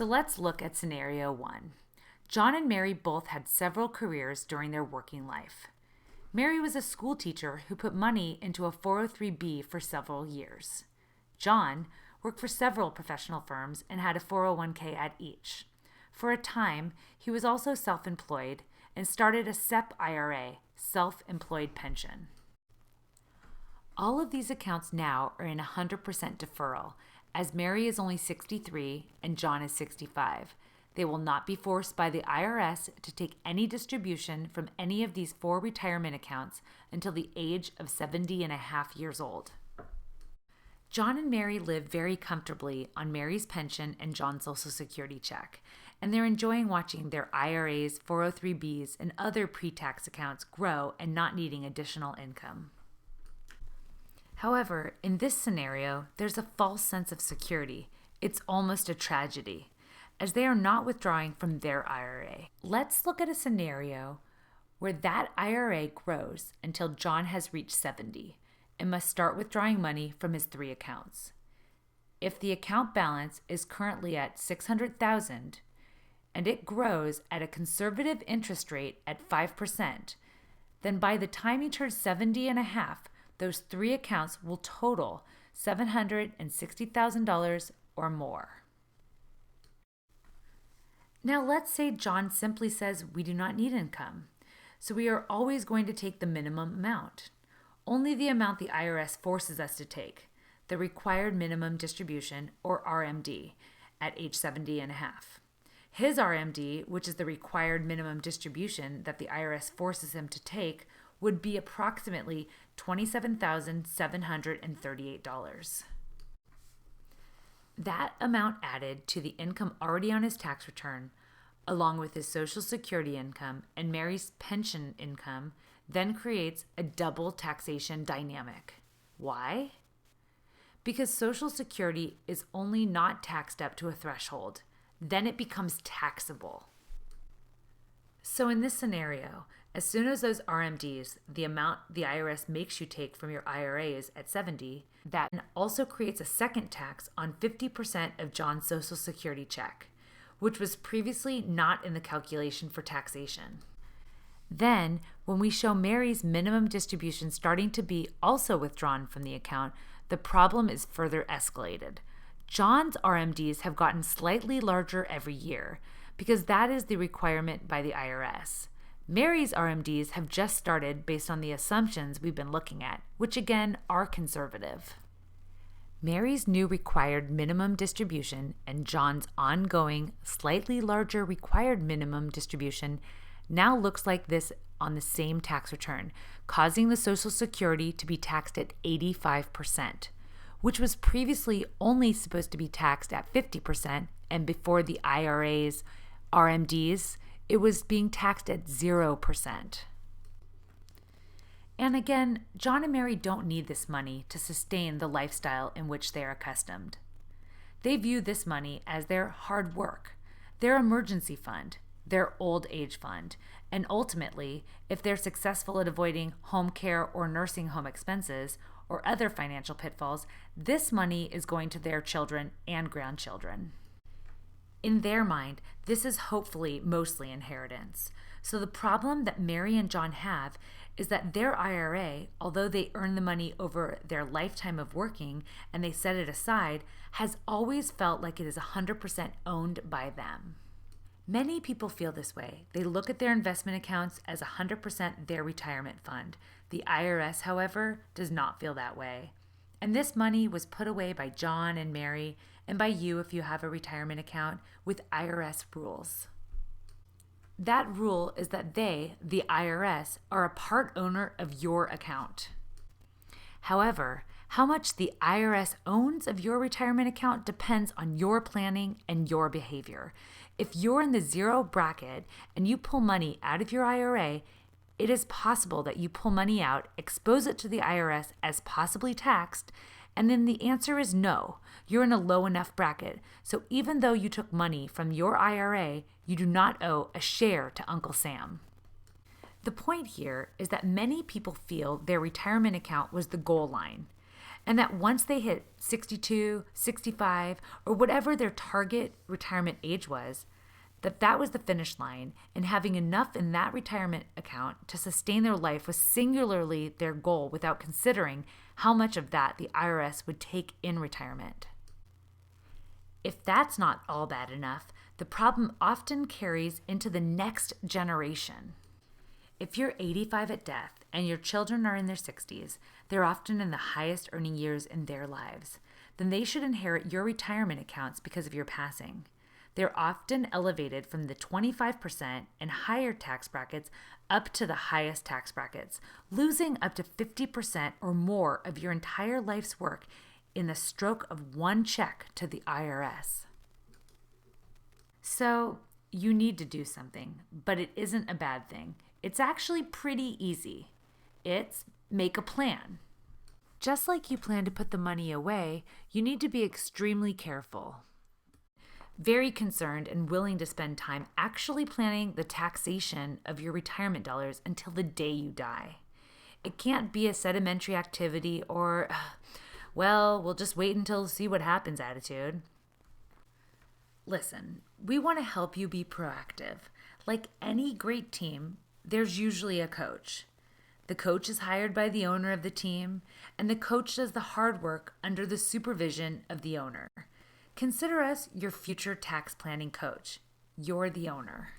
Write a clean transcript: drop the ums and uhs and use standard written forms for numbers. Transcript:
So let's look at scenario 1. John and Mary both had several careers during their working life. Mary was a school teacher who put money into a 403B for several years. John worked for several professional firms and had a 401k at each. For a time, he was also self-employed and started a SEP IRA, self-employed pension. All of these accounts now are in 100% deferral, as Mary is only 63 and John is 65. They will not be forced by the IRS to take any distribution from any of these 4 retirement accounts until the age of 70 and a half years old. John and Mary live very comfortably on Mary's pension and John's Social Security check, and they're enjoying watching their IRAs, 403Bs, and other pre-tax accounts grow and not needing additional income. However, in this scenario, there's a false sense of security. It's almost a tragedy, as they are not withdrawing from their IRA. Let's look at a scenario where that IRA grows until John has reached 70 and must start withdrawing money from his 3 accounts. If the account balance is currently at $600,000 and it grows at a conservative interest rate at 5%, then by the time he turns 70 and a half, those 3 accounts will total $760,000 or more. Now let's say John simply says we do not need income, so we are always going to take the minimum amount, only the amount the IRS forces us to take, the required minimum distribution, or RMD, at age 70 and a half. His RMD, which is the required minimum distribution that the IRS forces him to take, would be approximately $27,738. That amount added to the income already on his tax return, along with his Social Security income and Mary's pension income, then creates a double taxation dynamic. Why? Because Social Security is only not taxed up to a threshold. Then it becomes taxable. So in this scenario, as soon as those RMDs, the amount the IRS makes you take from your IRAs at 70, that also creates a second tax on 50% of John's Social Security check, which was previously not in the calculation for taxation. Then, when we show Mary's minimum distribution starting to be also withdrawn from the account, the problem is further escalated. John's RMDs have gotten slightly larger every year because that is the requirement by the IRS. Mary's RMDs have just started based on the assumptions we've been looking at, which again are conservative. Mary's new required minimum distribution and John's ongoing, slightly larger required minimum distribution now looks like this on the same tax return, causing the Social Security to be taxed at 85%, which was previously only supposed to be taxed at 50%, and before the IRA's RMDs, it was being taxed at 0%. And again, John and Mary don't need this money to sustain the lifestyle in which they are accustomed. They view this money as their hard work, their emergency fund, their old age fund, and ultimately, if they're successful at avoiding home care or nursing home expenses or other financial pitfalls, this money is going to their children and grandchildren. In their mind, this is hopefully mostly inheritance. So the problem that Mary and John have is that their IRA, although they earn the money over their lifetime of working and they set it aside, has always felt like it is 100% owned by them. Many people feel this way. They look at their investment accounts as 100% their retirement fund. The IRS, however, does not feel that way. And this money was put away by John and Mary, and by you if you have a retirement account, with IRS rules. That rule is that they, the IRS, are a part owner of your account. However, how much the IRS owns of your retirement account depends on your planning and your behavior. If you're in the zero bracket and you pull money out of your IRA, it is possible that you pull money out, expose it to the IRS as possibly taxed, and then the answer is no. You're in a low enough bracket. So even though you took money from your IRA, you do not owe a share to Uncle Sam. The point here is that many people feel their retirement account was the goal line. And that once they hit 62, 65, or whatever their target retirement age was, that was the finish line, and having enough in that retirement account to sustain their life was singularly their goal without considering how much of that the IRS would take in retirement. If that's not all bad enough, the problem often carries into the next generation. If you're 85 at death and your children are in their 60s, they're often in the highest earning years in their lives. Then they should inherit your retirement accounts because of your passing. They're often elevated from the 25% and higher tax brackets up to the highest tax brackets, losing up to 50% or more of your entire life's work in the stroke of one check to the IRS. So you need to do something, but it isn't a bad thing. It's actually pretty easy. It's make a plan. Just like you plan to put the money away, you need to be extremely careful. Very concerned and willing to spend time actually planning the taxation of your retirement dollars until the day you die. It can't be a sedimentary activity or, well, we'll just wait until see what happens attitude. Listen, we want to help you be proactive. Like any great team, there's usually a coach. The coach is hired by the owner of the team, and the coach does the hard work under the supervision of the owner. Consider us your future tax planning coach. You're the owner.